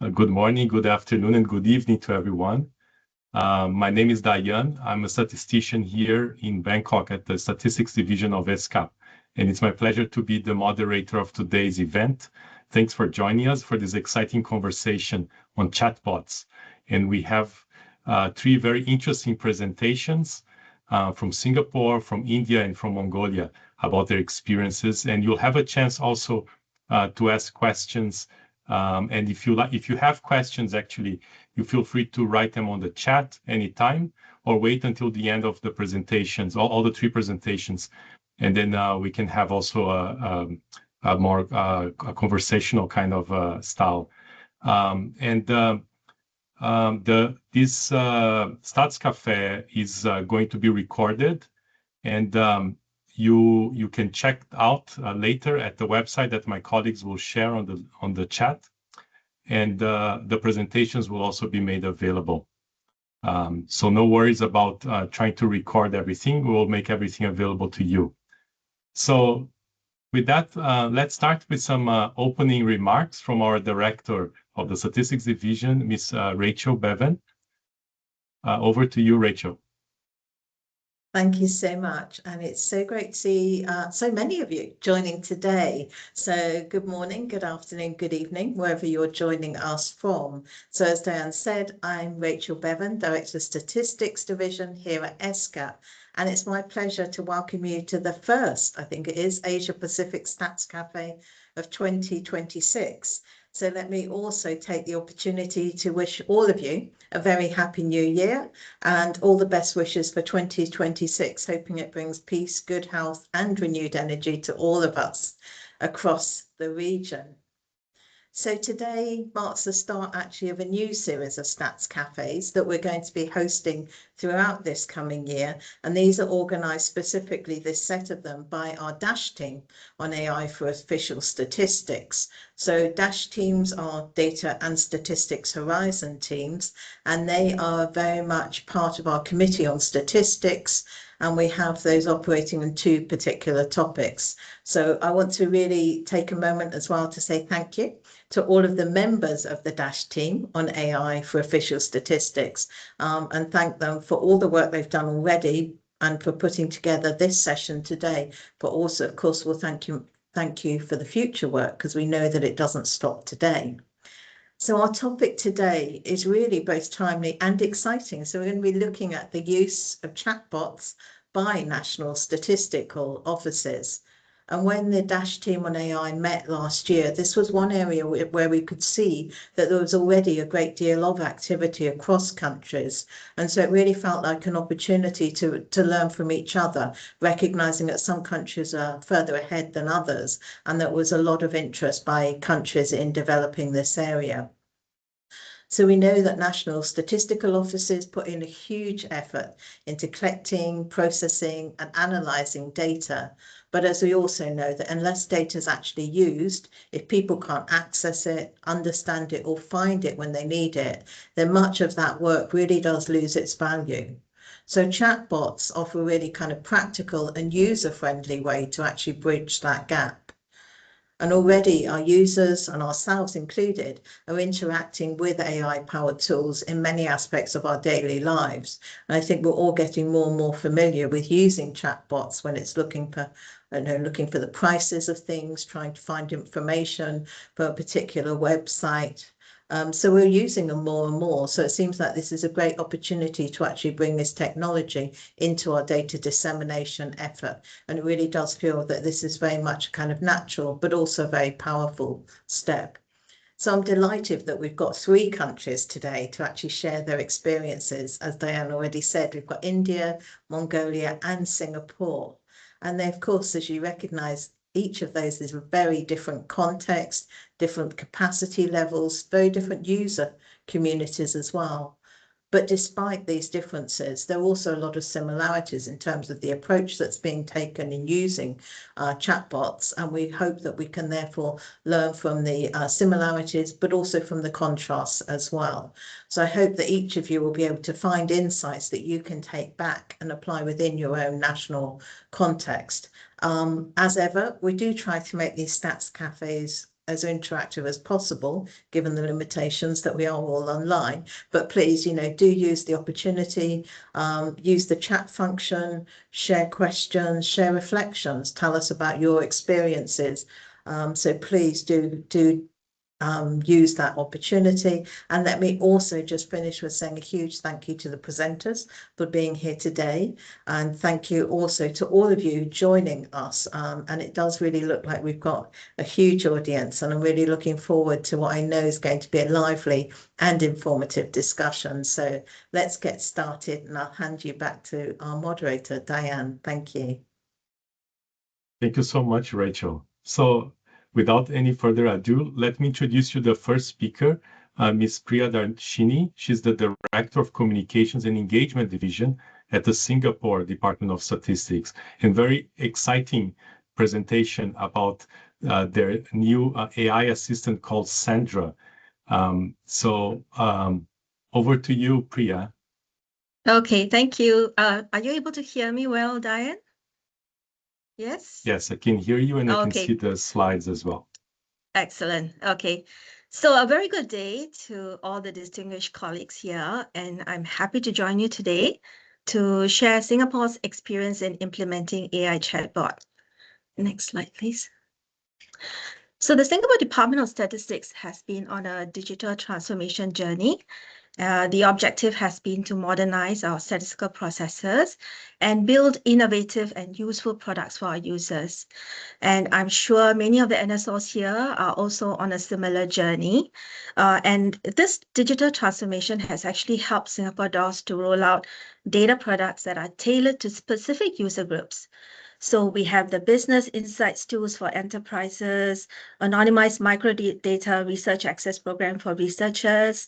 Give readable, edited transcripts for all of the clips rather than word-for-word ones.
Good morning, good afternoon, and good evening to everyone. My name is Dayan. I'm a statistician here in Bangkok at the Statistics Division of ESCAP, and it's my pleasure to be the moderator of today's event. Thanks for joining us for this exciting conversation on chatbots. And we have three very interesting presentations from Singapore, from India, and from Mongolia about their experiences. And you'll have a chance also to ask questions. And if you have questions, actually, you feel free to write them on the chat anytime, or wait until the end of the presentations, all the three presentations, and then we can have also a more conversational kind of style. This Stats Café is going to be recorded, and you can check out later at the website that my colleagues will share on the chat, and the presentations will also be made available. So no worries about trying to record everything. We will make everything available to you. So with that, let's start with some opening remarks from our director of the Statistics Division, Ms. Rachel Bevan. Over to you, Rachel. Thank you so much. And it's so great to see so many of you joining today. So good morning, good afternoon, good evening, wherever you're joining us from. So as Diane said, I'm Rachel Bevan, Director of Statistics Division here at ESCAP. And it's my pleasure to welcome you to the first, I think it is, Asia-Pacific Stats Café of 2026. So let me also take the opportunity to wish all of you a very happy new year and all the best wishes for 2026, hoping it brings peace, good health and renewed energy to all of us across the region. So today marks the start actually of a new series of Stats Cafes that we're going to be hosting throughout this coming year. And these are organised specifically, this set of them, by our DASH team on AI for Official Statistics. So DASH teams are Data and Statistics Horizon teams, and they are very much part of our Committee on Statistics, and we have those operating on two particular topics. So I want to really take a moment as well to say thank you to all of the members of the DASH team on AI for Official Statistics, and thank them for all the work they've done already and for putting together this session today. But also, of course, we'll thank you for the future work, because we know that it doesn't stop today. So our topic today is really both timely and exciting. So we're going to be looking at the use of chatbots by national statistical offices. And when the DASH team on AI met last year, this was one area where we could see that there was already a great deal of activity across countries. And so it really felt like an opportunity to learn from each other, recognizing that some countries are further ahead than others, and there was a lot of interest by countries in developing this area. So we know that national statistical offices put in a huge effort into collecting, processing and analysing data. But as we also know that unless data is actually used, if people can't access it, understand it or find it when they need it, then much of that work really does lose its value. So chatbots offer a really kind of practical and user-friendly way to actually bridge that gap. And already our users, and ourselves included, are interacting with AI-powered tools in many aspects of our daily lives. And I think we're all getting more and more familiar with using chatbots when it's looking for the prices of things, trying to find information for a particular website. So we're using them more and more. So it seems like this is a great opportunity to actually bring this technology into our data dissemination effort. And it really does feel that this is very much a kind of natural, but also a very powerful step. So I'm delighted that we've got 3 countries today to actually share their experiences. As Diane already said, we've got India, Mongolia, and Singapore. And they, of course, as you recognise, each of those is a very different context, different capacity levels, very different user communities as well. But despite these differences, there are also a lot of similarities in terms of the approach that's being taken in using chatbots. And we hope that we can therefore learn from the similarities, but also from the contrasts as well. So I hope that each of you will be able to find insights that you can take back and apply within your own national context. As ever, we do try to make these stats cafes as interactive as possible, given the limitations that we are all online. But please, do use the opportunity, use the chat function, share questions, share reflections, tell us about your experiences. So please do use that opportunity. And let me also just finish with saying a huge thank you to the presenters for being here today. And thank you also to all of you joining us. And it does really look like we've got a huge audience, and I'm really looking forward to what I know is going to be a lively and informative discussion. So let's get started, and I'll hand you back to our moderator, Diane. Thank you. Thank you so much, Rachel. So without any further ado, let me introduce you the first speaker, Ms. Priya Darshini. She's the Director of Communications and Engagement Division at the Singapore Department of Statistics, and very exciting presentation about their new AI assistant called Sandra. Over to you, Priya. Okay, thank you. Are you able to hear me well, Diane? Yes? Yes, I can hear you, and I can Okay. see the slides as well. Excellent. Okay. So a very good day to all the distinguished colleagues here, and I'm happy to join you today to share Singapore's experience in implementing AI chatbot. Next slide, please. So the Singapore Department of Statistics has been on a digital transformation journey. The objective has been to modernize our statistical processes and build innovative and useful products for our users. And I'm sure many of the NSOs here are also on a similar journey. And this digital transformation has actually helped Singapore DOS to roll out data products that are tailored to specific user groups. So we have the business insights tools for enterprises, anonymized microdata research access program for researchers,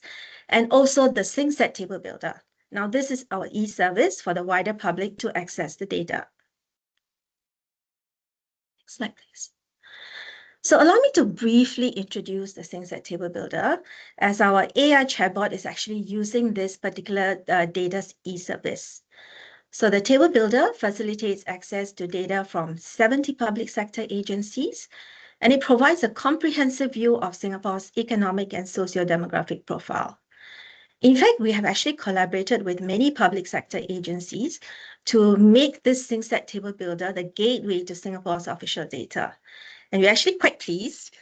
and also the SingStat table builder. Now, this is our e-service for the wider public to access the data. Next slide, please. So allow me to briefly introduce the SingStat table builder, as our AI chatbot is actually using this particular data's e-service. So the table builder facilitates access to data from 70 public sector agencies, and it provides a comprehensive view of Singapore's economic and socio-demographic profile. In fact, we have actually collaborated with many public sector agencies to make this SingStat table builder the gateway to Singapore's official data. And we're actually quite pleased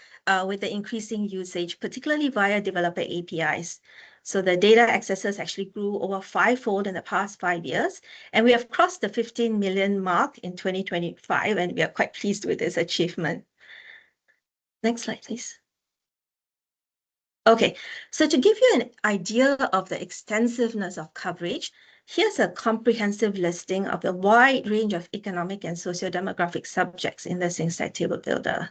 with the increasing usage, particularly via developer APIs. So the data accesses actually grew over 5-fold in the past 5 years, and we have crossed the 15 million mark in 2025, and we are quite pleased with this achievement. Next slide, please. Okay, so to give you an idea of the extensiveness of coverage, here's a comprehensive listing of the wide range of economic and socio-demographic subjects in the SingStat table builder.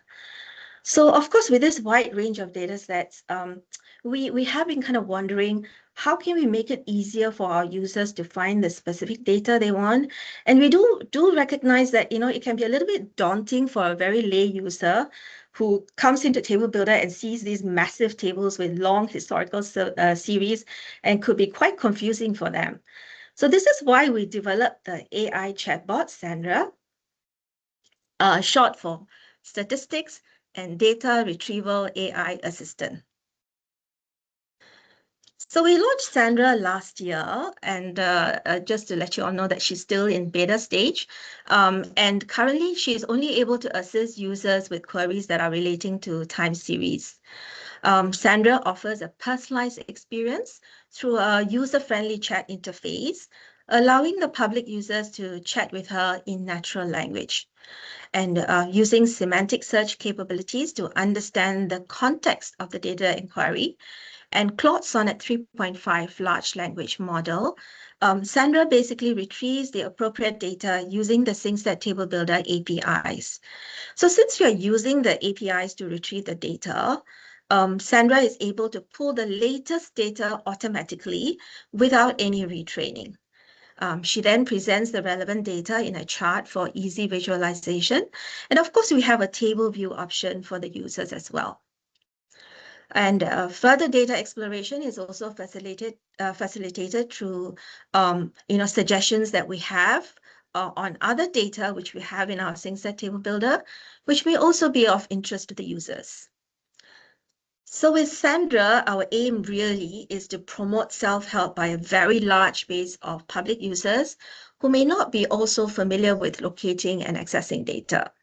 So, of course, with this wide range of data sets, we have been kind of wondering, how can we make it easier for our users to find the specific data they want? And we do recognize that, it can be a little bit daunting for a very lay user who comes into Table Builder and sees these massive tables with long historical series, and could be quite confusing for them. So this is why we developed the AI chatbot, Sandra, short for Statistics and Data Retrieval AI Assistant. So we launched Sandra last year, and just to let you all know that she's still in beta stage. And currently, she's only able to assist users with queries that are relating to time series. Sandra offers a personalized experience through a user-friendly chat interface, allowing the public users to chat with her in natural language, and using semantic search capabilities to understand the context of the data inquiry, and Claude Sonnet 3.5 large language model, Sandra basically retrieves the appropriate data using the SingStat table builder APIs. So since you're using the APIs to retrieve the data, Sandra is able to pull the latest data automatically without any retraining. She then presents the relevant data in a chart for easy visualization. And of course, we have a table view option for the users as well. And further data exploration is also facilitated through suggestions that we have on other data which we have in our SingStat table builder, which may also be of interest to the users. So with Sandra, our aim really is to promote self-help by a very large base of public users who may not be also familiar with locating and accessing data.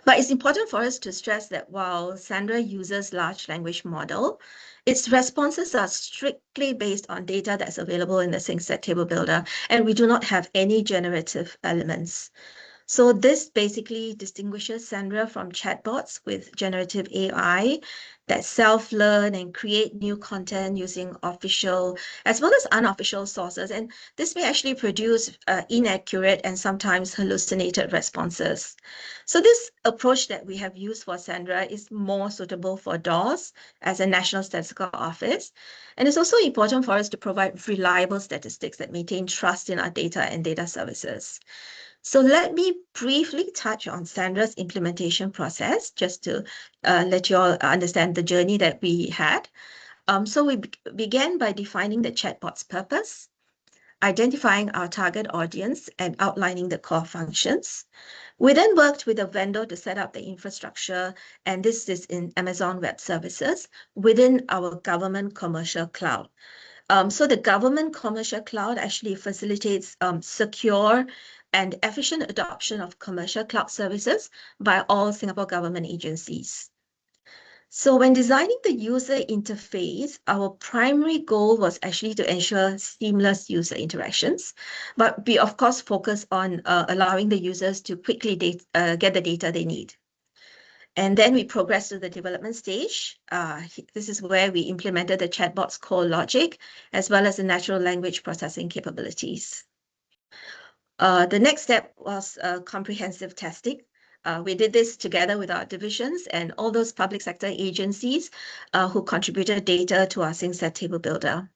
But it's important for us to stress that while Sandra uses large language model, its responses are strictly based on data that's available in the SingStat Table Builder, and we do not have any generative elements. So this basically distinguishes Sandra from chatbots with generative AI that self-learn and create new content using official as well as unofficial sources. And this may actually produce inaccurate and sometimes hallucinated responses. So this approach that we have used for Sandra is more suitable for DOS as a National Statistical Office. And it's also important for us to provide reliable statistics that maintain trust in our data and data services. So let me briefly touch on Sandra's implementation process, just to let you all understand the journey that we had. So we began by defining the chatbot's purpose, identifying our target audience, and outlining the core functions. We then worked with a vendor to set up the infrastructure, and this is in Amazon Web Services within our government commercial cloud. So the government commercial cloud actually facilitates secure and efficient adoption of commercial cloud services by all Singapore government agencies. So when designing the user interface, our primary goal was actually to ensure seamless user interactions, but we of course focus on allowing the users to quickly get the data they need. And then we progressed to the development stage. This is where we implemented the chatbot's core logic, as well as the natural language processing capabilities. The next step was comprehensive testing. We did this together with our divisions and all those public sector agencies who contributed data to our SingStat Table Builder.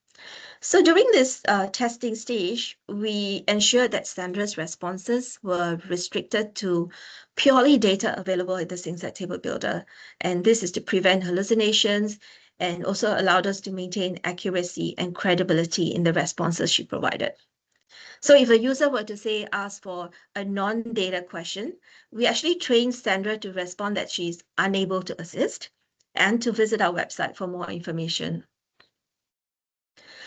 So during this testing stage, we ensured that Sandra's responses were restricted to purely data available in the SingStat Table Builder. And this is to prevent hallucinations and also allowed us to maintain accuracy and credibility in the responses she provided. So if a user were to say ask for a non-data question, we actually trained Sandra to respond that she's unable to assist and to visit our website for more information.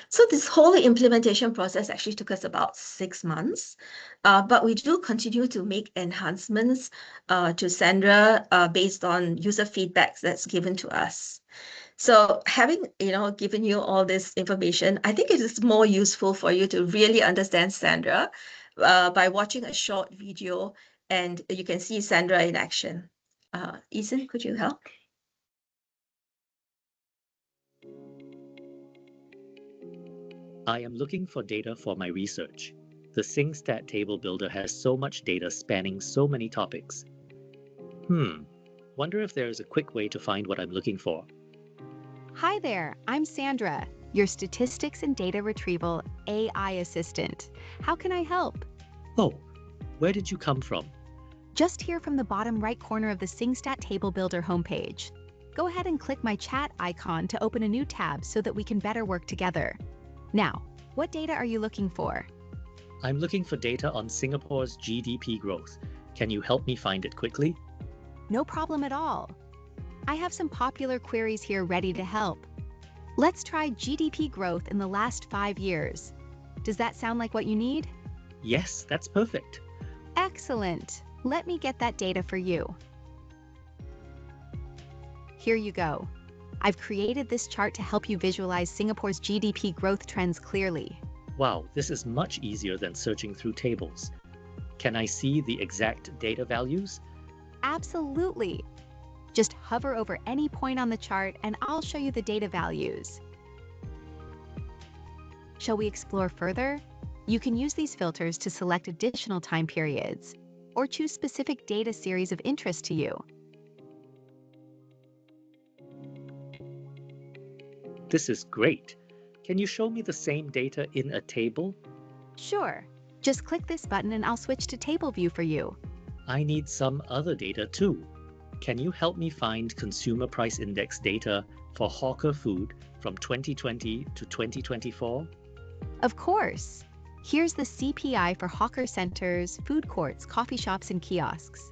So this whole implementation process actually took us about 6 months, but we do continue to make enhancements to Sandra based on user feedbacks that's given to us. So having given you all this information, I think it is more useful for you to really understand Sandra by watching a short video, and you can see Sandra in action. Ethan, could you help? I am looking for data for my research. The SingStat Table Builder has so much data spanning so many topics. Wonder if there is a quick way to find what I'm looking for. Hi there, I'm Sandra, your statistics and data retrieval AI assistant. How can I help? Oh, where did you come from? Just here from the bottom right corner of the SingStat Table Builder homepage. Go ahead and click my chat icon to open a new tab so that we can better work together. Now, what data are you looking for? I'm looking for data on Singapore's GDP growth. Can you help me find it quickly? No problem at all. I have some popular queries here ready to help. Let's try GDP growth in the last 5 years. Does that sound like what you need? Yes, that's perfect. Excellent. Let me get that data for you. Here you go. I've created this chart to help you visualize Singapore's GDP growth trends clearly. Wow, this is much easier than searching through tables. Can I see the exact data values? Absolutely. Just hover over any point on the chart and I'll show you the data values. Shall we explore further? You can use these filters to select additional time periods or choose specific data series of interest to you. This is great. Can you show me the same data in a table? Sure. Just click this button and I'll switch to table view for you. I need some other data too. Can you help me find consumer price index data for hawker food from 2020 to 2024? Of course. Here's the CPI for hawker centers, food courts, coffee shops, and kiosks.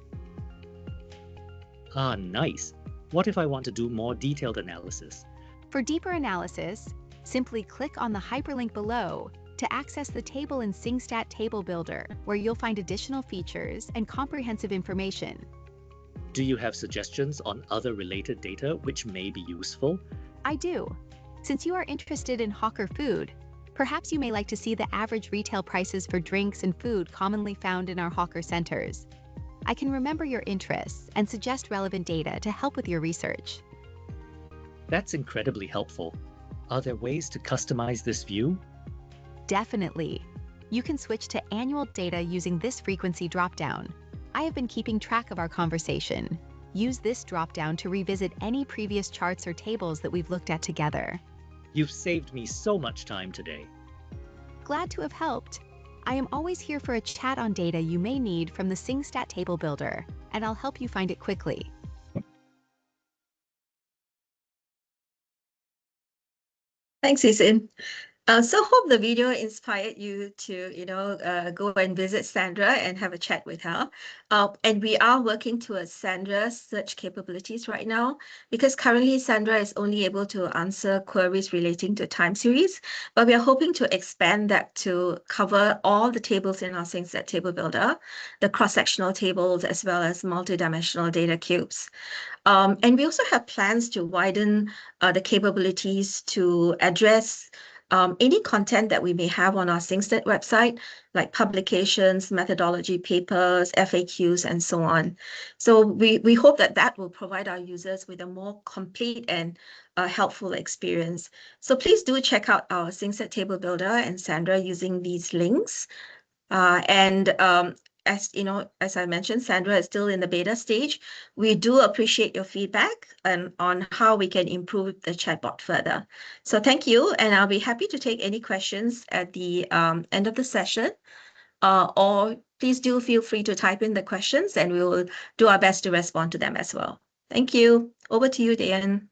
Ah, nice. What if I want to do more detailed analysis? For deeper analysis, simply click on the hyperlink below to access the table in SingStat Table Builder, where you'll find additional features and comprehensive information. Do you have suggestions on other related data which may be useful? I do. Since you are interested in hawker food, perhaps you may like to see the average retail prices for drinks and food commonly found in our hawker centers. I can remember your interests and suggest relevant data to help with your research. That's incredibly helpful. Are there ways to customize this view? Definitely. You can switch to annual data using this frequency dropdown. I have been keeping track of our conversation. Use this dropdown to revisit any previous charts or tables that we've looked at together. You've saved me so much time today. Glad to have helped. I am always here for a chat on data you may need from the SingStat Table Builder, and I'll help you find it quickly. Thanks, Isin. So hope the video inspired you to, go and visit Sandra and have a chat with her. And we are working towards Sandra's search capabilities right now, because currently Sandra is only able to answer queries relating to time series, but we are hoping to expand that to cover all the tables in our SingStat Table Builder, the cross-sectional tables, as well as multidimensional data cubes. And we also have plans to widen the capabilities to address any content that we may have on our SingStat website, like publications, methodology papers, FAQs, and so on. So we hope that that will provide our users with a more complete and helpful experience. So please do check out our SingStat Table Builder and Sandra using these links. As you know, as I mentioned, Sandra is still in the beta stage. We do appreciate your feedback on how we can improve the chatbot further. So thank you, and I'll be happy to take any questions at the end of the session. Or please do feel free to type in the questions, and we will do our best to respond to them as well. Thank you. Over to you, Dayan.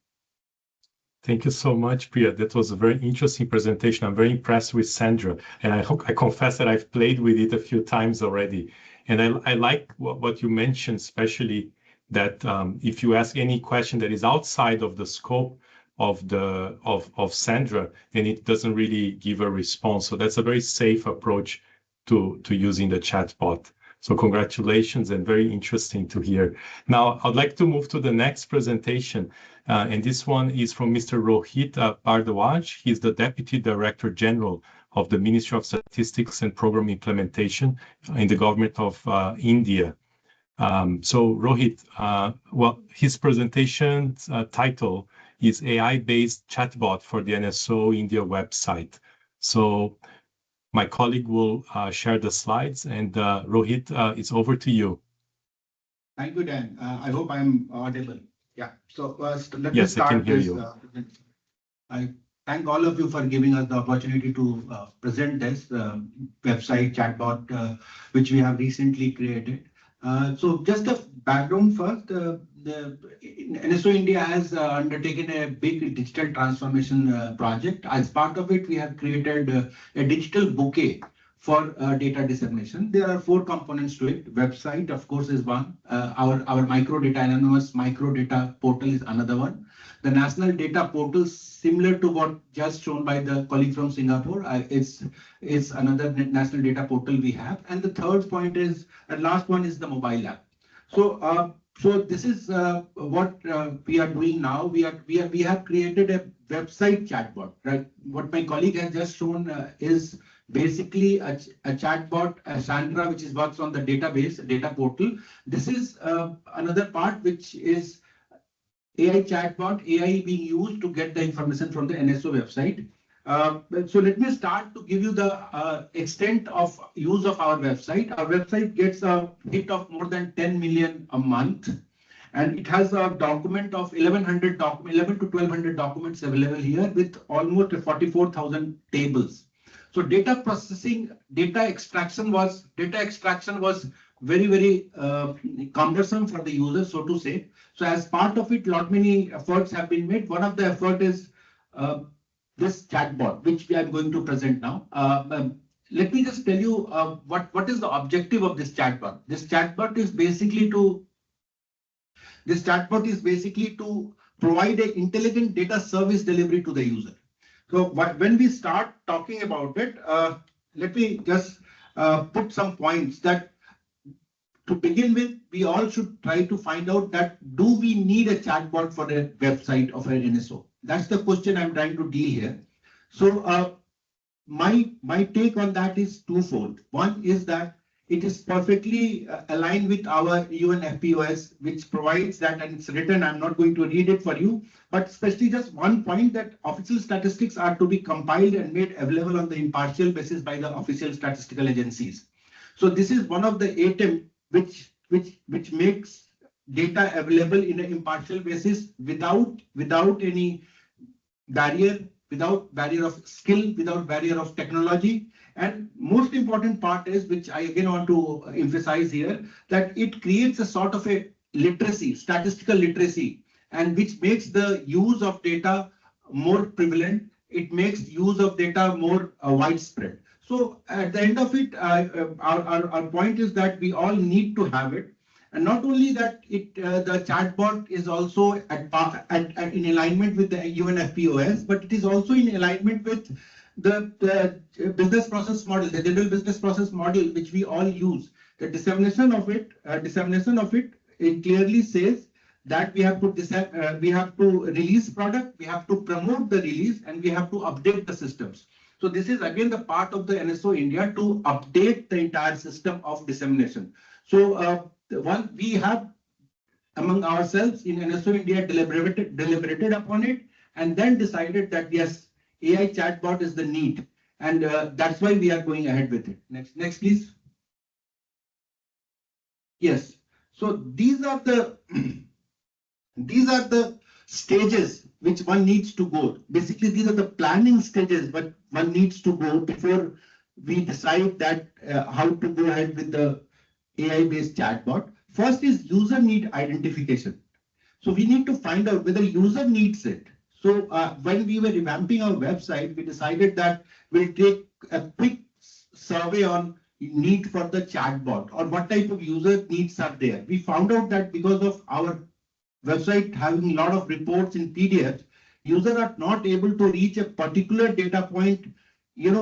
Thank you so much, Priya. That was a very interesting presentation. I'm very impressed with Sandra, and I confess that I've played with it a few times already. And I like what you mentioned, especially that if you ask any question that is outside of the scope of Sandra, then it doesn't really give a response. So that's a very safe approach to using the chatbot. So congratulations, and very interesting to hear. Now, I'd like to move to the next presentation. And this one is from Mr. Rohit Bardwaj. He's the Deputy Director General of the Ministry of Statistics and Program Implementation in the government of India. So Rohit, well, his presentation title is AI-based chatbot for the NSO India website. So my colleague will share the slides, and Rohit, it's over to you. Thank you, Dan. I hope I'm audible. Yeah. So first, let me Yes, start I can hear this. you. I thank all of you for giving us the opportunity to present this website chatbot, which we have recently created. So just a background first, the NSO India has undertaken a big digital transformation project. As part of it, we have created a digital bouquet for data dissemination. There are 4 components to it. Website, of course, is one. Our microdata, anonymous microdata portal is another one. The national data portal, similar to what just shown by the colleague from Singapore, is another national data portal we have. And the third point is, and last one is the mobile app. So this is what we are doing now. We have created a website chatbot, right? What my colleague has just shown is basically a chatbot, Sandra, which works on the database, data portal. This is another part, which is AI chatbot, AI being used to get the information from the NSO website. So let me start to give you the extent of use of our website. Our website gets a hit of more than 10 million a month. And it has a document of 11 to 1200 documents available here with almost 44,000 tables. So data processing, data extraction was very, very cumbersome for the user, so to say. So as part of it, many efforts have been made. One of the effort is this chatbot, which we are going to present now. Let me just tell you what is the objective of this chatbot. This chatbot is basically to This chatbot is basically to provide an intelligent data service delivery to the user. So when we start talking about it, let me just put some points that to begin with, we all should try to find out that do we need a chatbot for a website of an NSO? That's the question I'm trying to deal here. So my take on that is twofold. One is that it is perfectly aligned with our UNFPOS, which provides that, and it's written, I'm not going to read it for you, but especially just one point that official statistics are to be compiled and made available on the impartial basis by the official statistical agencies. So this is one of the ATEM which makes data available in an impartial basis without any barrier, without barrier of skill, without barrier of technology. And most important part is, which I again want to emphasize here, that it creates a sort of a literacy, statistical literacy, and which makes the use of data more prevalent. It makes use of data more widespread. So at the end of it, our point is that we all need to have it. And not only that, the chatbot is also in alignment with the UNFPOS, but it is also in alignment with the business process model, the general business process model, which we all use. The dissemination of it, it clearly says that we have to release product, we have to promote the release, and we have to update the systems. So this is again the part of the NSO India to update the entire system of dissemination. So we have among ourselves in NSO India deliberated upon it, and then decided that yes, AI chatbot is the need, and that's why we are going ahead with it. Next, please. Yes. So these are the stages which one needs to go. Basically, these are the planning stages, but one needs to go before we decide that how to go ahead with the AI-based chatbot. First is user need identification. So we need to find out whether user needs it. So when we were revamping our website, we decided that we'll take a quick survey on need for the chatbot or what type of user needs are there. We found out that because of our website having a lot of reports in PDF, users are not able to reach a particular data point, in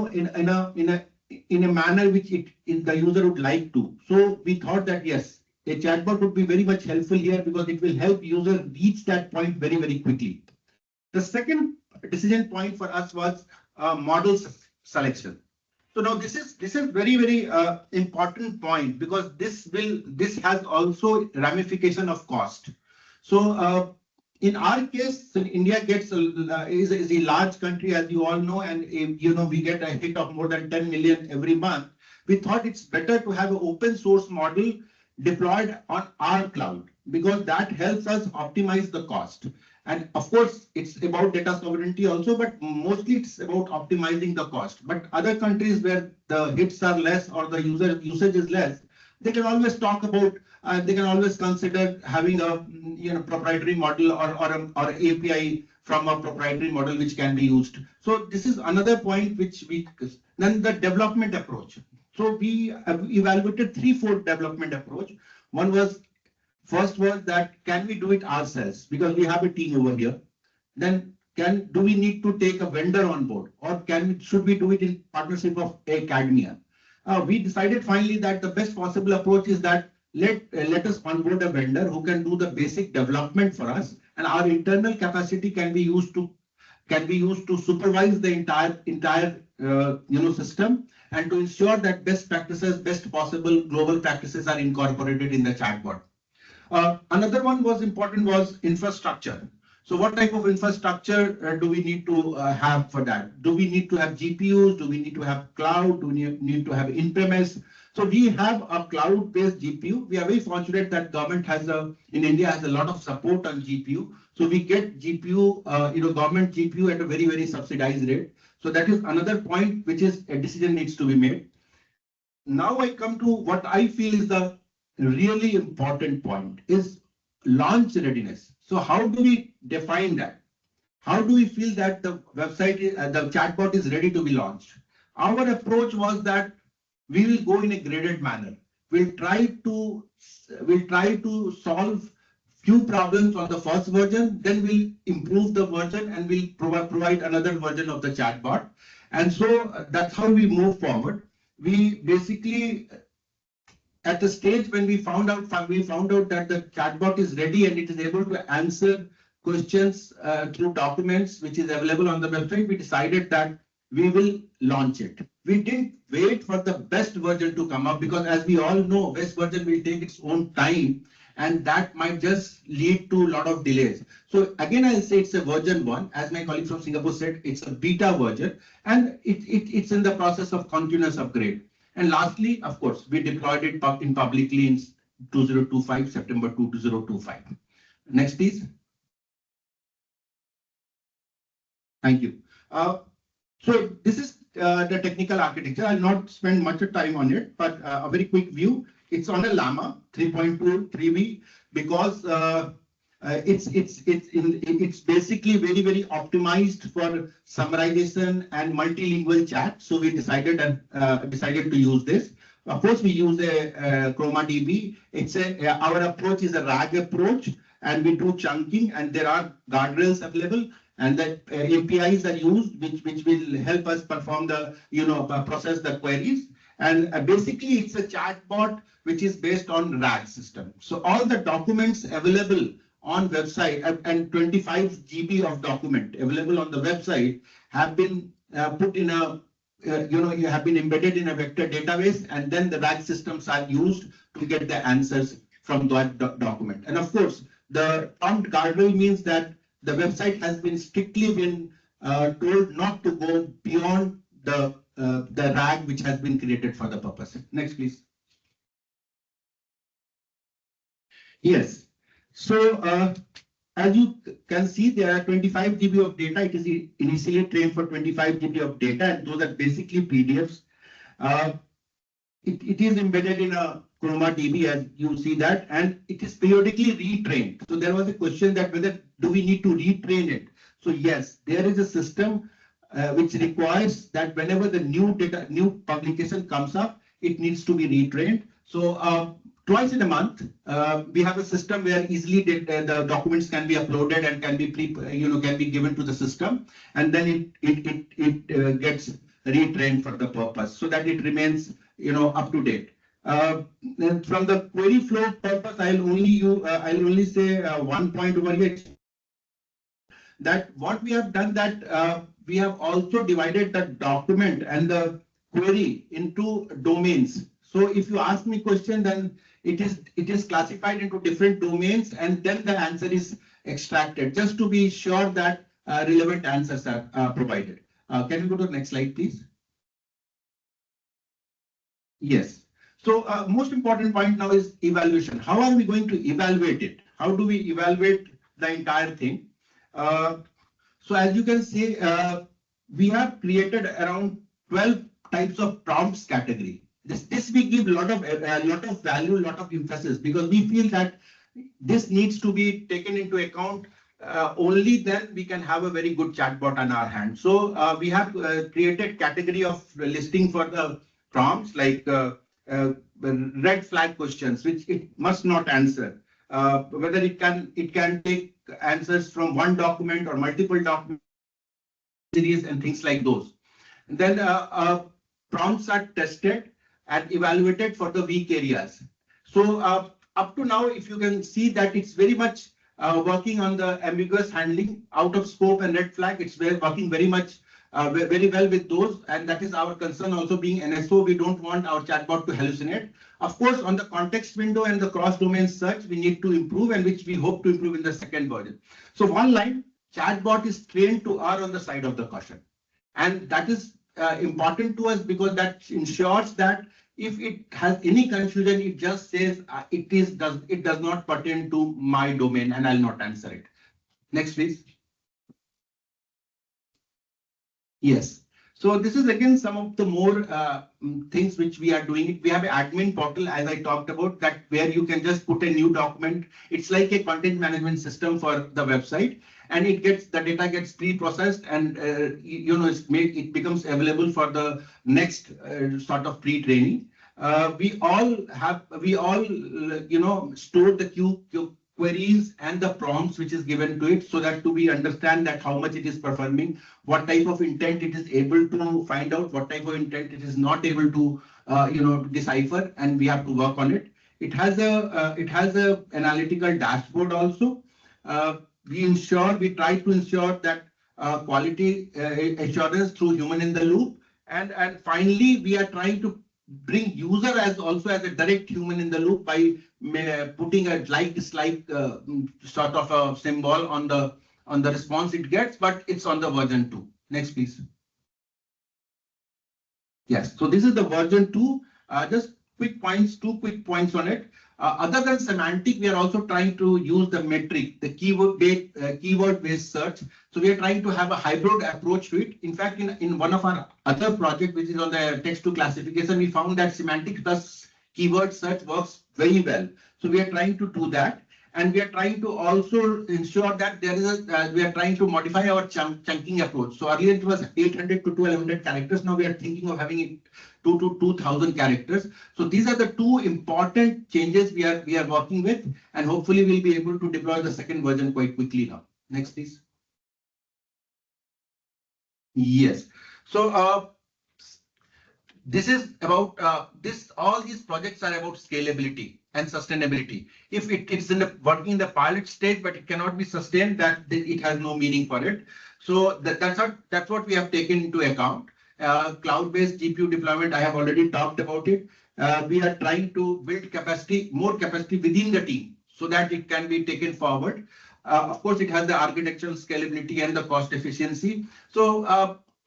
a manner which the user would like to. So we thought that yes, a chatbot would be very much helpful here because it will help user reach that point very, very quickly. The second decision point for us was model selection. So now this is very, very important point because this has also ramification of cost. So in our case, so India is a large country, as you all know, and we get a hit of more than 10 million every month. We thought it's better to have an open source model deployed on our cloud because that helps us optimize the cost. And of course, it's about data sovereignty also, but mostly it's about optimizing the cost. But other countries where the hits are less or the usage is less, they can always talk about, they can always consider having a proprietary model or API from a proprietary model which can be used. So this is another point which then the development approach. So we evaluated threefold development approach. First was that can we do it ourselves because we have a team over here. Then do we need to take a vendor on board or should we do it in partnership of academia? We decided finally that the best possible approach is that let us onboard a vendor who can do the basic development for us, and our internal capacity can be used to supervise the entire system and to ensure that best possible global practices are incorporated in the chatbot. Another one was infrastructure. So what type of infrastructure do we need to have for that? Do we need to have GPUs? Do we need to have cloud? Do we need to have in-premise? So we have a cloud-based GPU. We are very fortunate that government in India has a lot of support on GPU. So we get GPU, government GPU at a very, very subsidized rate. So that is another point which is a decision needs to be made. Now I come to what I feel is the really important point is launch readiness. So how do we define that? How do we feel that the website, the chatbot is ready to be launched? Our approach was that we will go in a graded manner. We'll try to solve few problems on the first version, then we'll improve the version and we'll provide another version of the chatbot. And so that's how we move forward. We basically, at the stage when we found out that the chatbot is ready and it is able to answer questions through documents, which is available on the website, we decided that we will launch it. We didn't wait for the best version to come up because, as we all know, best version will take its own time and that might just lead to a lot of delays. So again, I'll say it's a version 1. As my colleague from Singapore said, it's a beta version and it's in the process of continuous upgrade. And lastly, of course, we deployed it publicly in 2025, September 2025. Next, please. Thank you. So this is the technical architecture. I'll not spend much time on it, but a very quick view. It's on a Llama 3.2 3V because it's basically very optimized for summarization and multilingual chat. So we decided to use this. Of course, we use a ChromaDB. Our approach is a RAG approach, and we do chunking, and there are guardrails available. And the APIs are used, which will help us perform the, process the queries. And basically, it's a chatbot which is based on RAG system. So all the documents available on website and 25 GB of document available on the website have been put in a, you have been embedded in a vector database, and then the RAG systems are used to get the answers from that document. And of course, the prompt guardrail means that the website has been strictly told not to go beyond the RAG which has been created for the purpose. Next, please. Yes. So as you can see, there are 25 GB of data. It is initially trained for 25 GB of data, and those are basically PDFs. It is embedded in a ChromaDB, as you see that, and it is periodically retrained. So there was a question that whether do we need to retrain it? So yes, there is a system which requires that whenever the new publication comes up, it needs to be retrained. So twice in a month, we have a system where easily the documents can be uploaded and can be given to the system, and then it gets retrained for the purpose so that it remains up to date. From the query flow purpose, I'll only say one point over here. That what we have done that we have also divided the document and the query into domains. So if you ask me question, then it is classified into different domains, and then the answer is extracted just to be sure that relevant answers are provided. Can you go to the next slide, please? Yes. So most important point now is evaluation. How are we going to evaluate it? How do we evaluate the entire thing? So as you can see, we have created around 12 types of prompts category. This we give a lot of value, a lot of emphasis, because we feel that this needs to be taken into account. Only then we can have a very good chatbot on our hands. So we have created category of listing for the prompts like red flag questions, which it must not answer. Whether it can take answers from one document or multiple documents series and things like those. And then prompts are tested and evaluated for the weak areas. So up to now, if you can see that it's very much working on the ambiguous handling, out of scope and red flag, it's working very much very well with those, and that is our concern also being NSO. We don't want our chatbot to hallucinate. Of course, on the context window and the cross-domain search, we need to improve, and which we hope to improve in the second version. So one line, chatbot is trained to err on the side of the caution. And that is important to us because that ensures that if it has any confusion, it just says it does not pertain to my domain and I'll not answer it. Next, please. Yes. So this is again some of the more things which we are doing. We have an admin portal, as I talked about, that where you can just put a new document. It's like a content management system for the website, and the data gets pre-processed, and it becomes available for the next sort of pre-training. We all store the queries and the prompts which is given to it, so that we understand that how much it is performing, what type of intent it is able to find out, what type of intent it is not able to decipher, and we have to work on it. It has a analytical dashboard also. We try to ensure that quality assurance through human in the loop, and finally we are trying to bring user as a direct human in the loop by putting a like-dislike sort of a symbol on the response it gets, but it's on the version 2. Next, please. Yes, so this is the version 2. Just two quick points on it. Other than semantic, we are also trying to use the metric, the keyword-based search. So we are trying to have a hybrid approach to it. In fact, in one of our other projects, which is on the text to classification, we found that semantic plus keyword search works very well. So we are trying to do that. And we are trying to also ensure that we are trying to modify our chunking approach. So earlier it was 800 to 1200 characters. Now we are thinking of having it 2000 characters. So these are the two important changes we are working with, and hopefully we'll be able to deploy the second version quite quickly now. Next, please. Yes. So this is about all these projects are about scalability and sustainability. If it's working in the pilot stage, but it cannot be sustained, that it has no meaning for it. So that's what we have taken into account. Cloud-based GPU deployment, I have already talked about it. We are trying to build more capacity within the team so that it can be taken forward. Of course, it has the architectural scalability and the cost efficiency. So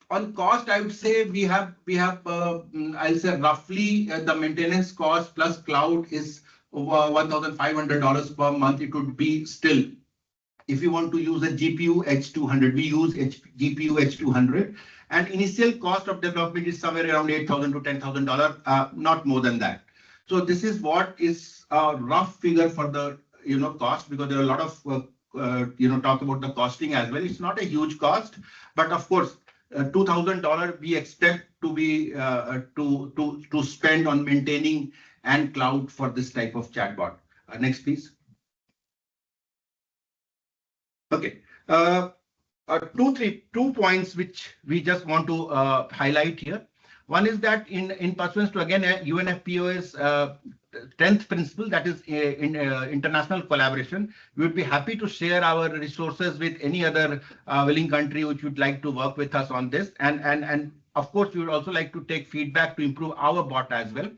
on cost, I would say we have I'll say roughly the maintenance cost plus cloud is over $1,500 per month. It would be still, if you want to use a GPU H200, we use GPU H200, and initial cost of development is somewhere around $8,000 to $10,000, not more than that. So this is what is a rough figure for the cost, because there are a lot of talk about the costing as well. It's not a huge cost, but of course, $2,000 we expect to be to spend on maintaining and cloud for this type of chatbot. Next, please. Okay. 2 points which we just want to highlight here. One is that in pursuance to again UNFPA's 10th principle, that is in international collaboration, we would be happy to share our resources with any other willing country which would like to work with us on this. And of course, we would also like to take feedback to improve our bot as well.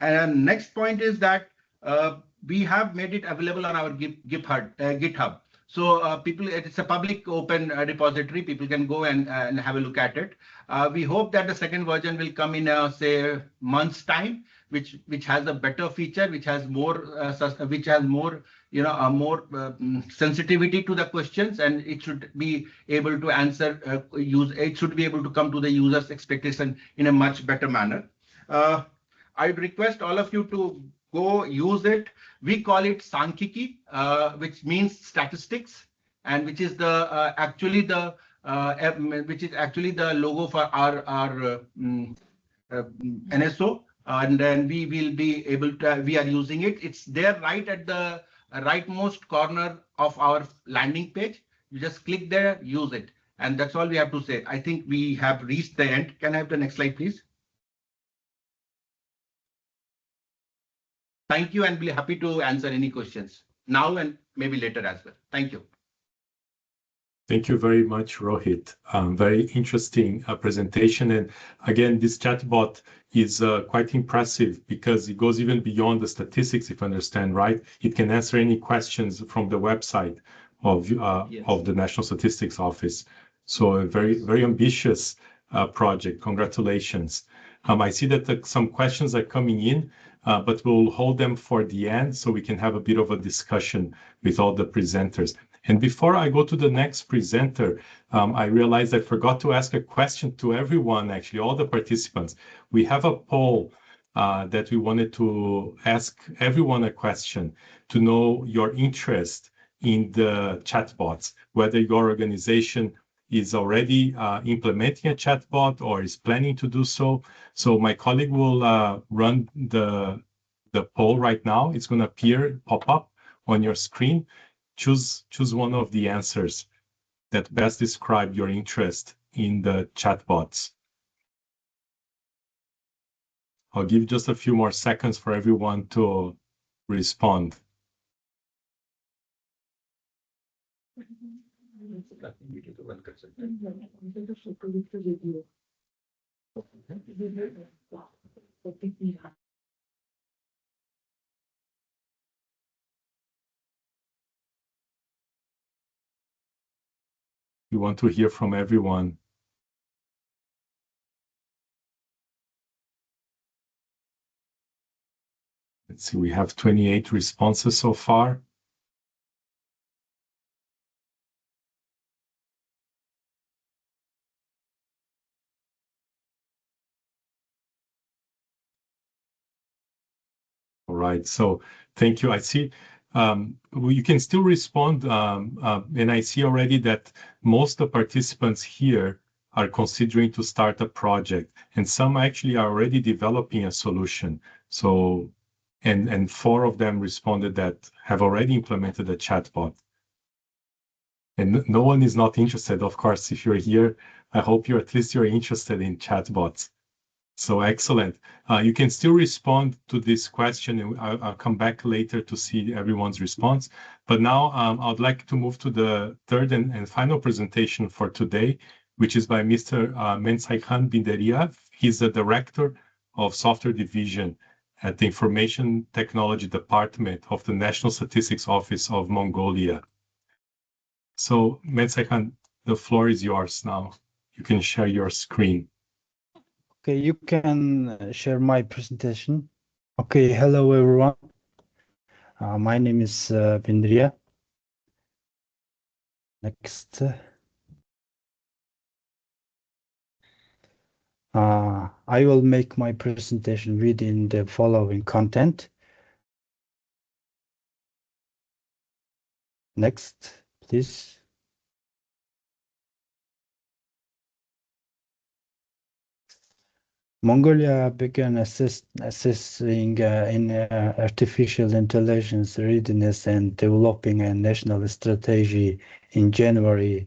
And next point is that we have made it available on our GitHub. So it's a public open repository. People can go and have a look at it. We hope that the second version will come in say month's time, which has a better feature, which has more sensitivity to the questions, and it should be able to answer it should be able to come to the user's expectation in a much better manner. I'd request all of you to go use it. We call it Sankhiki, which means statistics, and which is actually the logo for our NSO. And then we will be able to, we are using it. It's there right at the rightmost corner of our landing page. You just click there, use it. And that's all we have to say. I think we have reached the end. Can I have the next slide, please? Thank you, and be happy to answer any questions now and maybe later as well. Thank you. Thank you very much, Rohit. Very interesting presentation. And again, this chatbot is quite impressive because it goes even beyond the statistics, if I understand right. It can answer any questions from the website of the National Statistics Office. So a very, very ambitious project. Congratulations. I see that some questions are coming in, but we'll hold them for the end so we can have a bit of a discussion with all the presenters. And before I go to the next presenter, I realized I forgot to ask a question to everyone, actually, all the participants. We have a poll that we wanted to ask everyone a question to know your interest in the chatbots, whether your organization is already implementing a chatbot or is planning to do so. So my colleague will run the poll right now. It's going to pop up on your screen. Choose one of the answers that best describe your interest in the chatbots. I'll give just a few more seconds for everyone to respond. We want to hear from everyone. Let's see, we have 28 responses so far. All right, so thank you. I see you can still respond, and I see already that most of the participants here are considering to start a project, and some actually are already developing a solution. So, and 4 of them responded that have already implemented a chatbot. And no one is not interested. Of course, if you're here, I hope at least you're interested in chatbots. So excellent. You can still respond to this question, and I'll come back later to see everyone's response. But now I'd like to move to the third and final presentation for today, which is by Mr. Mensaihan Binderia. He's the Director of Software Division at the Information Technology Department of the National Statistics Office of Mongolia. So Mensaihan, the floor is yours now. You can share your screen. Okay, you can share my presentation. Okay, hello everyone. My name is Bindria. Next. I will make my presentation within the following content. Next, please. Mongolia began assessing in artificial intelligence readiness and developing a national strategy in January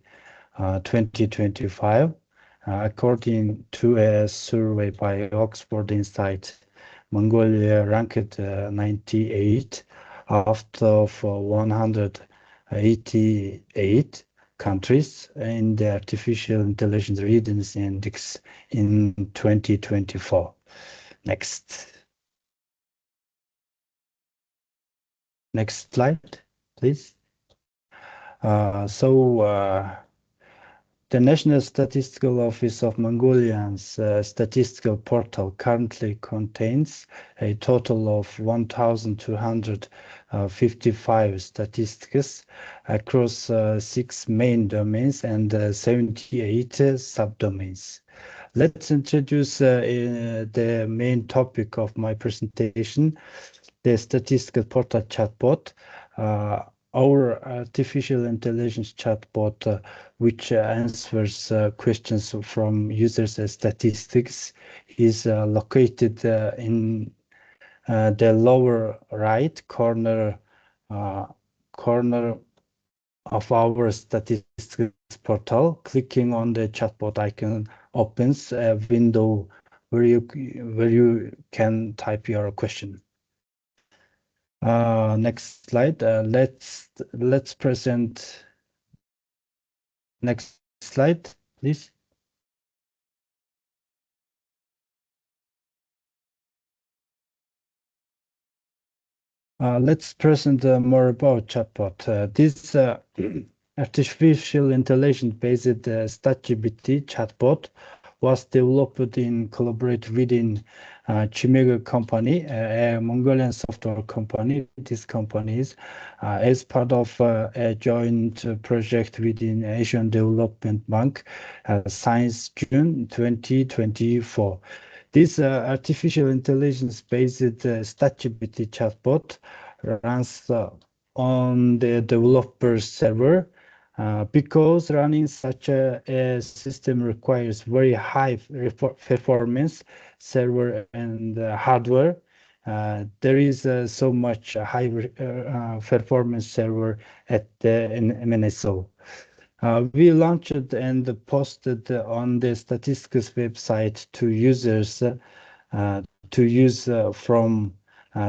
2025. According to a survey by Oxford Insight, Mongolia ranked 98 out of 188 countries in the Artificial Intelligence Readiness Index in 2024. Next. Next slide, please. The National Statistical Office of Mongolia's statistical portal currently contains a total of 1,255 statistics across 6 main domains and 78 subdomains. Let's introduce the main topic of my presentation, the statistical portal chatbot. Our artificial intelligence chatbot, which answers questions from users' statistics, is located in the lower right corner of our statistics portal. Clicking on the chatbot icon opens a window where you can type your question. Next slide. Let's present. Next slide, please. Let's present more about chatbot. This artificial intelligence-based StatGPT chatbot was developed in collaboration within Chimega company, a Mongolian software company. This company is as part of a joint project within Asian Development Bank since June 2024. This artificial intelligence-based StatGPT chatbot runs on the developer's server because running such a system requires very high performance server and hardware there is so much high performance server at the MNSO. We launched and posted on the statistics website to users to use from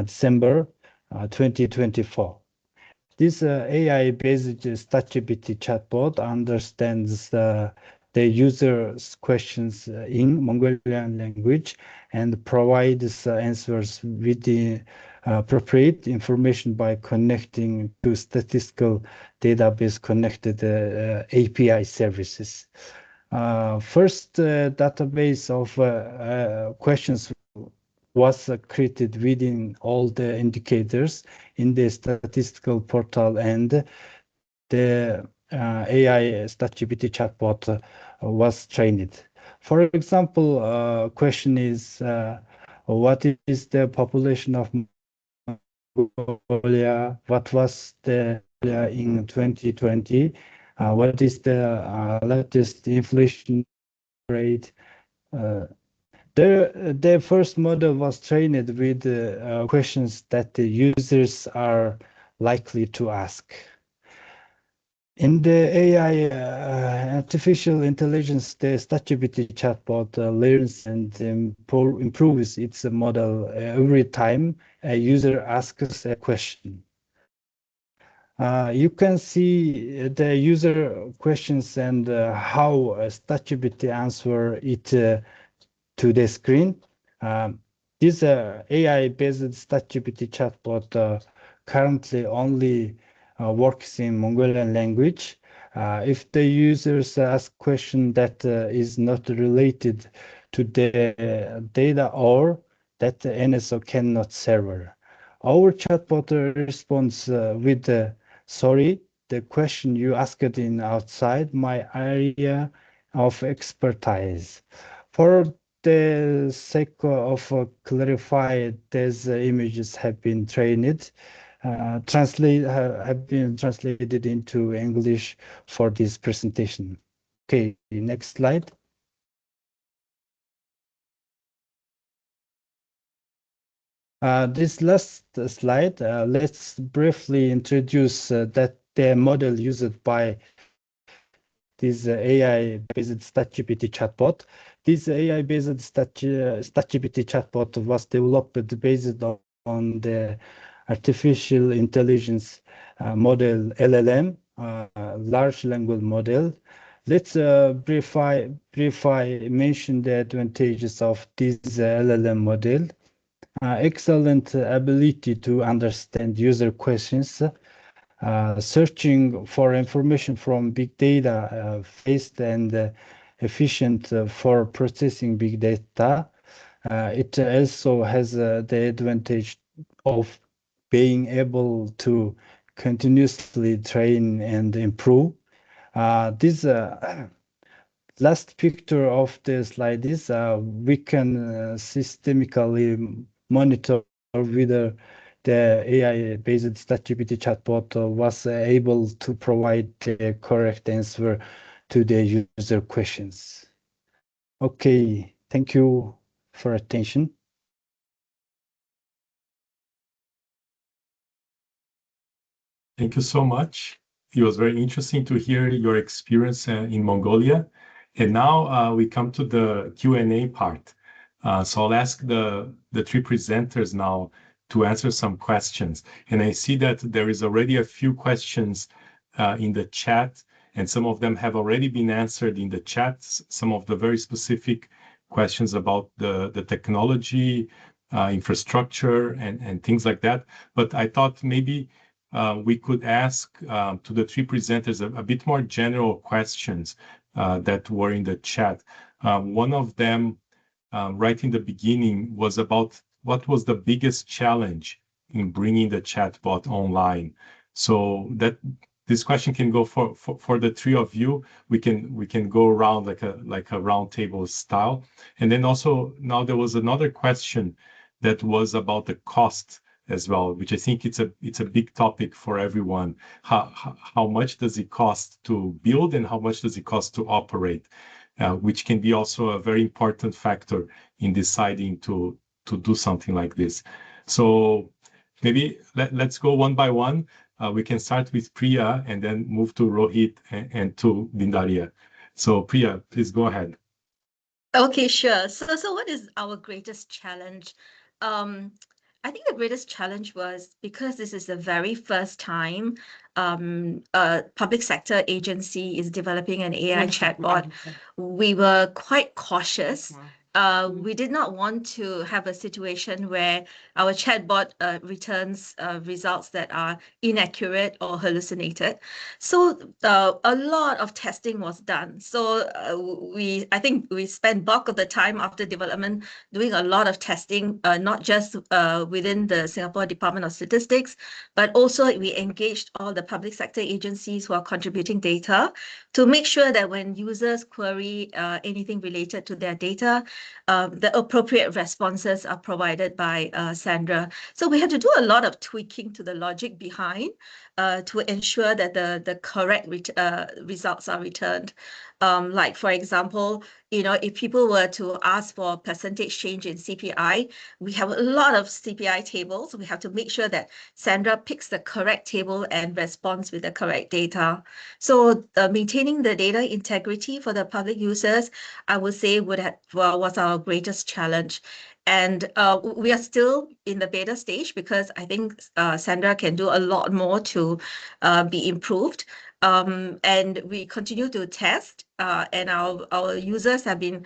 December 2024. This AI-based StatGPT chatbot understands the user's questions in Mongolian language and provides answers with the appropriate information by connecting to statistical database connected API services. First database of questions was created within all the indicators in the statistical portal, and the AI StatGPT chatbot was trained. For example, question is, what is the population of Mongolia? What was the in 2020? What is the latest inflation rate? The first model was trained with questions that the users are likely to ask. In the AI, artificial intelligence, the StatGPT chatbot learns and improves its model every time a user asks a question. You can see the user questions and how StatGPT answer it to the screen. This AI-based StatGPT chatbot currently only works in Mongolian language. If the users ask question that is not related to the data or that the NSO cannot serve, our chatbot responds with sorry, the question you asked in outside my area of expertise. For the sake of clarify, these images have been trained, have been translated into English for this presentation. Okay, next slide. This last slide, let's briefly introduce that the model used by this AI-based StatGPT chatbot. This AI-based StatGPT chatbot was developed based on the artificial intelligence model LLM, large language model. Let's briefly mention the advantages of this LLM model. Excellent ability to understand user questions, searching for information from big data, fast and efficient for processing big data. It also has the advantage of being able to continuously train and improve. This last picture of the slide is we can systemically monitor whether the AI-based StatGPT chatbot was able to provide the correct answer to the user questions. Okay, thank you for attention. Thank you so much. It was very interesting to hear your experience in Mongolia. And now we come to the Q&A part. So I'll ask the three presenters now to answer some questions. And I see that there is already a few questions in the chat, and some of them have already been answered in the chat, some of the very specific questions about the technology, infrastructure, and things like that. But I thought maybe we could ask to the three presenters a bit more general questions that were in the chat. One of them, right in the beginning, was about what was the biggest challenge in bringing the chatbot online. So that this question can go for the three of you. We can go around like a round table style. And then also now there was another question that was about the cost as well, which I think it's a big topic for everyone. How much does it cost to build and how much does it cost to operate, which can be also a very important factor in deciding to do something like this. So maybe let's go one by one. We can start with Priya and then move to Rohit and to Dindaria. So Priya, please go ahead. Okay, sure. So what is our greatest challenge? I think the greatest challenge was because this is the very first time a public sector agency is developing an AI chatbot. We were quite cautious. We did not want to have a situation where our chatbot returns results that are inaccurate or hallucinated. So a lot of testing was done. So I think we spent bulk of the time after development doing a lot of testing, not just within the Singapore Department of Statistics, but also we engaged all the public sector agencies who are contributing data to make sure that when users query anything related to their data, the appropriate responses are provided by Sandra. So we had to do a lot of tweaking to the logic behind to ensure that the correct results are returned. Like, for example, if people were to ask for percentage change in CPI, we have a lot of CPI tables. We have to make sure that Sandra picks the correct table and responds with the correct data. So maintaining the data integrity for the public users, I would say was our greatest challenge. And we are still in the beta stage because I think Sandra can do a lot more to be improved. And we continue to test, and our users have been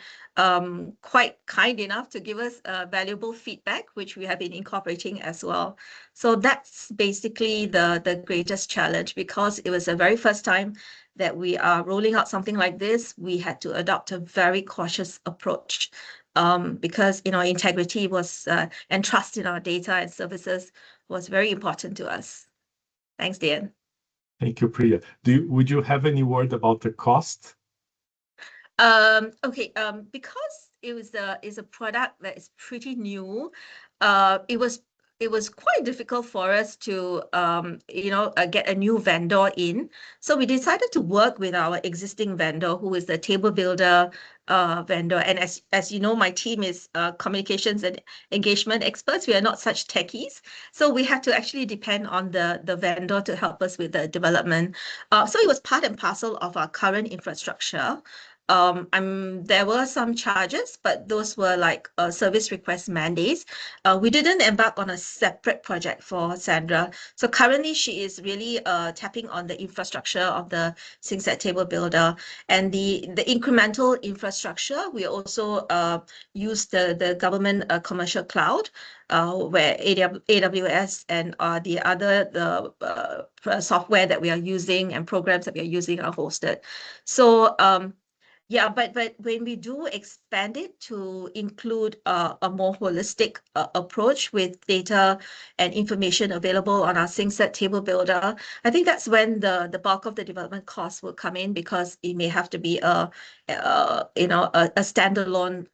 quite kind enough to give us valuable feedback, which we have been incorporating as well. So that's basically the greatest challenge, because it was the very first time that we are rolling out something like this. We had to adopt a very cautious approach because integrity was and trust in our data and services was very important to us. Thanks, Dan. Thank you, Priya. Would you have any word about the cost? Okay. Because it's a product that is pretty new, it was quite difficult for us to get a new vendor in. So we decided to work with our existing vendor, who is the table builder vendor. And as you know, my team is communications and engagement experts. We are not such techies, so we had to actually depend on the vendor to help us with the development. So it was part and parcel of our current infrastructure. There were some charges, but those were like service request mandates. We didn't embark on a separate project for Sandra. So currently she is really tapping on the infrastructure of the SingSat Table Builder, and the incremental infrastructure. We also use the government commercial cloud, where AWS and the other software that we are using and programs that we are using are hosted. So yeah, but when we do expand it to include a more holistic approach with data and information available on our SingSat Table Builder, I think that's when the bulk of the development costs will come in, because it may have to be a standalone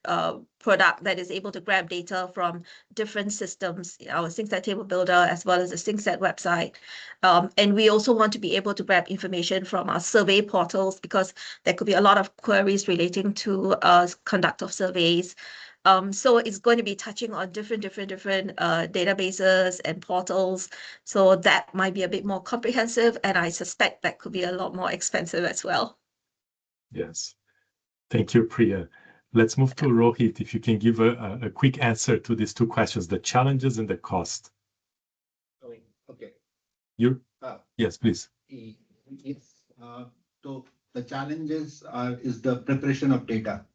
product that is able to grab data from different systems, our SingSat Table Builder as well as the SingSat website. And we also want to be able to grab information from our survey portals, because there could be a lot of queries relating to conduct of surveys. So it's going to be touching on different databases and portals. So that might be a bit more comprehensive, and I suspect that could be a lot more expensive as well. Yes. Thank you, Priya. Let's move to Rohit. If you can give a quick answer to these two questions, the challenges and the cost. Okay. Yes, please. Yes. So the challenges is the preparation of data.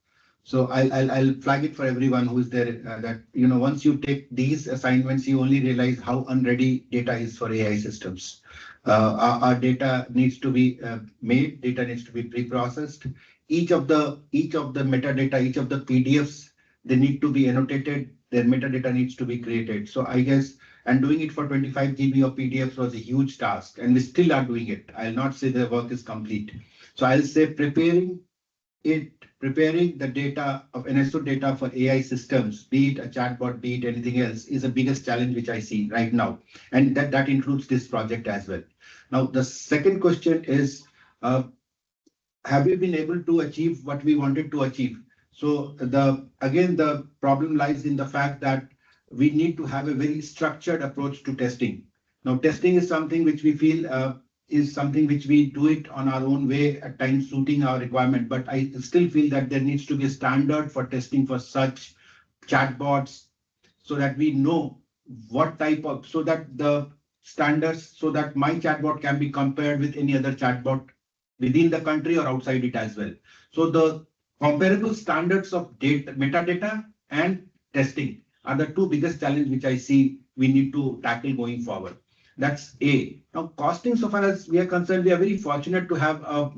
So I'll flag it for everyone who is there that once you take these assignments, you only realize how unready data is for AI systems. Our data needs to be made. Data needs to be pre-processed. Each of the metadata, each of the PDFs, they need to be annotated. Their metadata needs to be created. So I guess, and doing it for 25 GB of PDFs was a huge task, and we still are doing it. I'll not say the work is complete. So I'll say preparing the data of NSO data for AI systems, be it a chatbot, be it anything else, is the biggest challenge which I see right now. And that includes this project as well. Now, the second question is, have we been able to achieve what we wanted to achieve? So the problem lies in the fact that we need to have a very structured approach to testing. Now, testing is something which we feel is something which we do it on our own way, at times suiting our requirement. But I still feel that there needs to be a standard for testing for such chatbots, so that we know what type of, so that the standards, so that my chatbot can be compared with any other chatbot within the country or outside it as well. So the comparable standards of data, metadata and testing are the two biggest challenges which I see we need to tackle going forward. That's A. Now, costing, so far as we are concerned, we are very fortunate to have our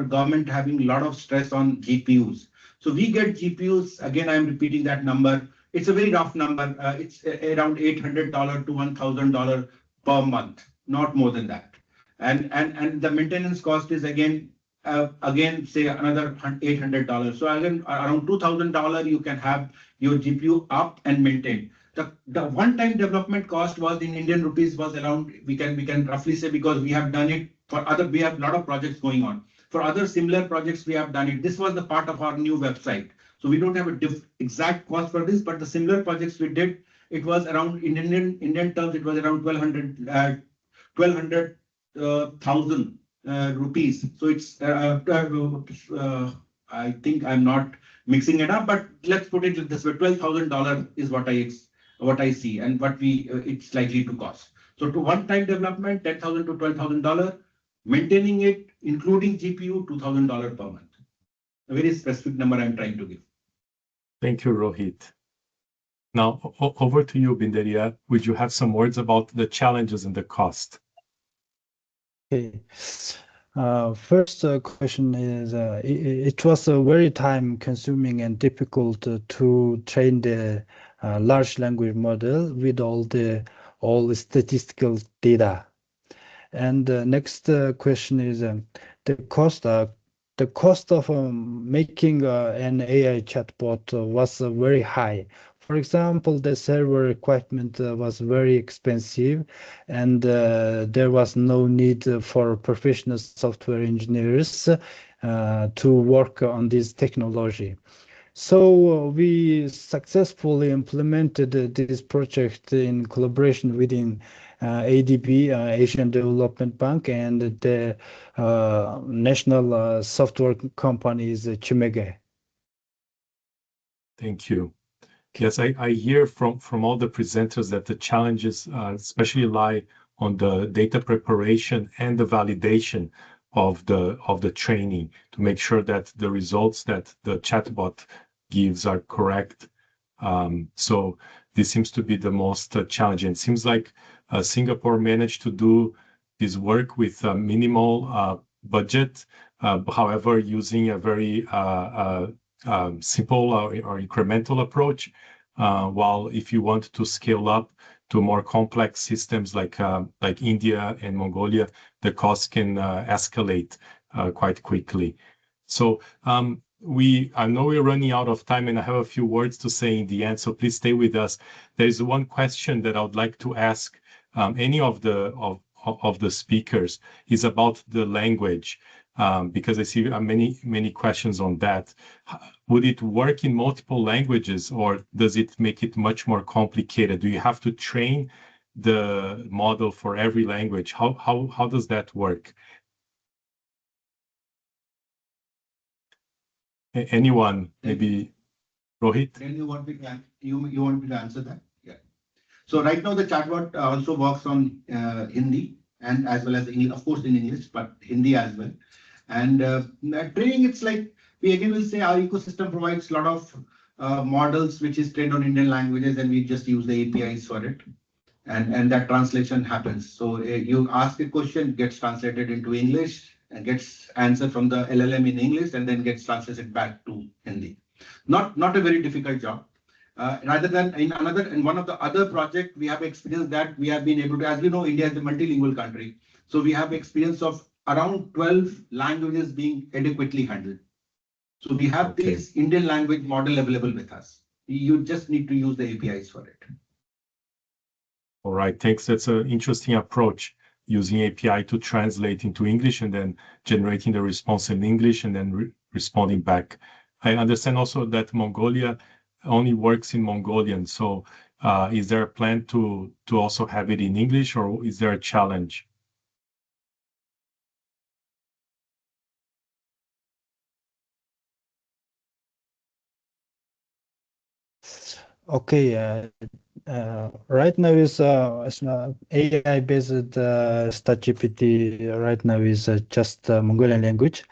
government having a lot of stress on GPUs. So we get GPUs, again, I'm repeating that number. It's a very rough number. It's around $800 to $1,000 per month, not more than that. And the maintenance cost is again say another $800. So again, around $2,000 you can have your GPU up and maintained. The one-time development cost was in Indian rupees was around, we can roughly say, because we have done it for other, we have a lot of projects going on. For other similar projects, we have done it. This was the part of our new website. So we don't have a exact cost for this, but the similar projects we did, it was around, in Indian terms, it was around 12,000 rupees. So it's, I think I'm not mixing it up, but let's put it this way, $12,000 is what I see and what it's likely to cost. So to one-time development, $10,000 to $12,000, maintaining it, including GPU, $2,000 per month. A very specific number I'm trying to give. Thank you, Rohit. Now, over to you, Binderia. Would you have some words about the challenges and the cost? Okay. First question is, it was very time-consuming and difficult to train the large language model with all statistical data. And next question is the cost. The cost of making an AI chatbot was very high. For example, the server equipment was very expensive, and there was no need for professional software engineers to work on this technology. So we successfully implemented this project in collaboration within ADB, Asian Development Bank, and the national software company is Chimege. Thank you. Yes, I hear from all the presenters that the challenges especially lie on the data preparation and the validation of the training to make sure that the results that the chatbot gives are correct. So this seems to be the most challenging. It seems like Singapore managed to do this work with a minimal budget, however, using a very simple or incremental approach. While if you want to scale up to more complex systems like India and Mongolia, the costs can escalate quite quickly. So I know we're running out of time, and I have a few words to say in the end, so please stay with us. There is one question that I would like to ask any of the speakers is about the language, because I see many questions on that. Would it work in multiple languages, or does it make it much more complicated? Do you have to train the model for every language? How does that work? Anyone, maybe Rohit? Then you want me to answer that? Yeah. So right now the chatbot also works on Hindi and as well as English, of course in English, but Hindi as well. And training, it's like we again will say our ecosystem provides a lot of models which is trained on Indian languages, and we just use the APIs for it. And that translation happens. So you ask a question, gets translated into English, and gets answered from the LLM in English, and then gets translated back to Hindi. Not a very difficult job. Rather than in one of the other projects, we have experience that we have been able to, as we know, India is a multilingual country. So we have experience of around 12 languages being adequately handled. So we have this Indian language model available with us. You just need to use the APIs for it. All right, thanks. That's an interesting approach, using API to translate into English and then generating the response in English and then responding back. I understand also that Mongolia only works in Mongolian. So Is there a plan to also have it in English, or is there a challenge? Okay, right now is AI-based StatGPT. Right now is just Mongolian language.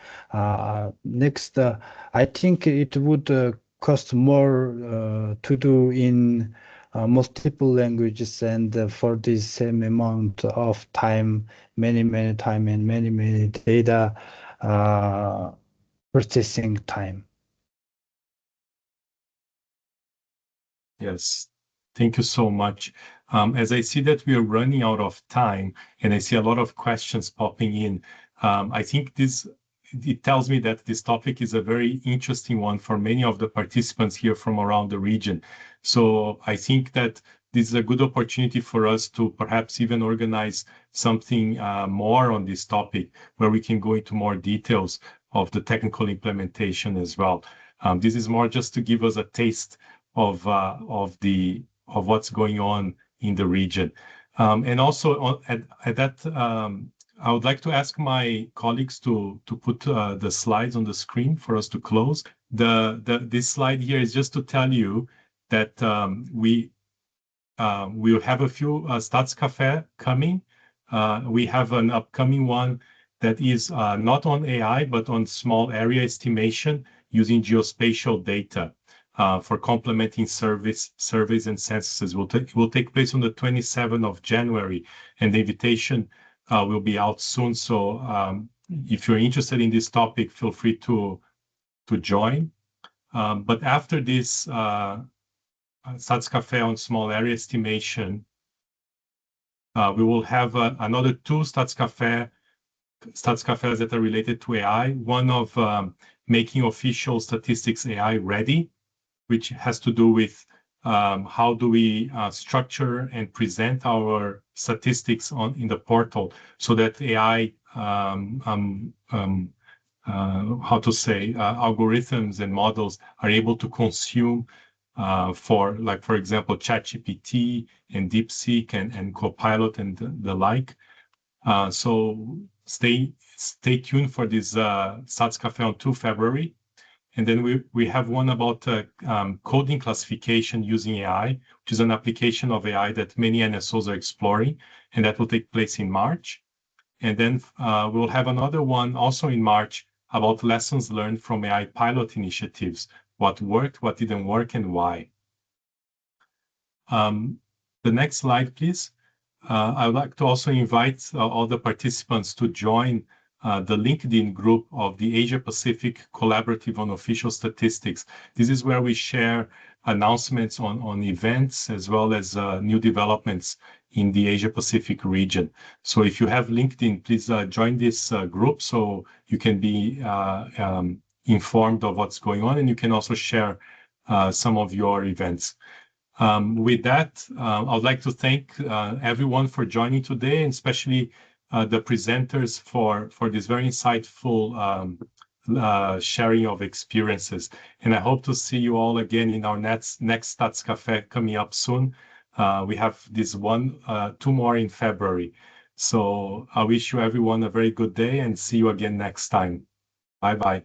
Next, I think it would cost more to do in multiple languages, and for the same amount of time, many time and many data processing time. Yes, thank you so much. As I see that we are running out of time, and I see a lot of questions popping in, I think it tells me that this topic is a very interesting one for many of the participants here from around the region. So I think that this is a good opportunity for us to perhaps even organize something more on this topic, where we can go into more details of the technical implementation as well. This is more just to give us a taste of what's going on in the region. And also at that, I would like to ask my colleagues to put the slides on the screen for us to close. This slide here is just to tell you that we'll have a few Stats Café coming. We have an upcoming one that is not on AI, but on small area estimation using geospatial data. For complementing surveys and censuses will take place on the 27th of January, and the invitation will be out soon. So if you're interested in this topic, feel free to join. But after this Stats Café on small area estimation, we will have another two Stats Cafés that are related to AI. One of making official statistics AI ready, which has to do with how do we structure and present our statistics in the portal so that AI, algorithms and models are able to consume for example, ChatGPT and DeepSeek and Copilot and the like. So stay tuned for this Stats Café on 2 February. And then we have one about coding classification using AI, which is an application of AI that many NSOs are exploring, and that will take place in March. And then we'll have another one also in March about lessons learned from AI pilot initiatives, what worked, what didn't work, and why. The next slide, please. I would like to also invite all the participants to join the LinkedIn group of the Asia-Pacific Collaborative on Official Statistics. This is where we share announcements on events as well as new developments in the Asia-Pacific region. So if you have LinkedIn, please join this group so you can be informed of what's going on, and you can also share some of your events. With that, I would like to thank everyone for joining today, and especially the presenters for this very insightful sharing of experiences. And I hope to see you all again in our next Stats Café coming up soon. We have this two more in February. So I wish you everyone a very good day and see you again next time. Bye-bye.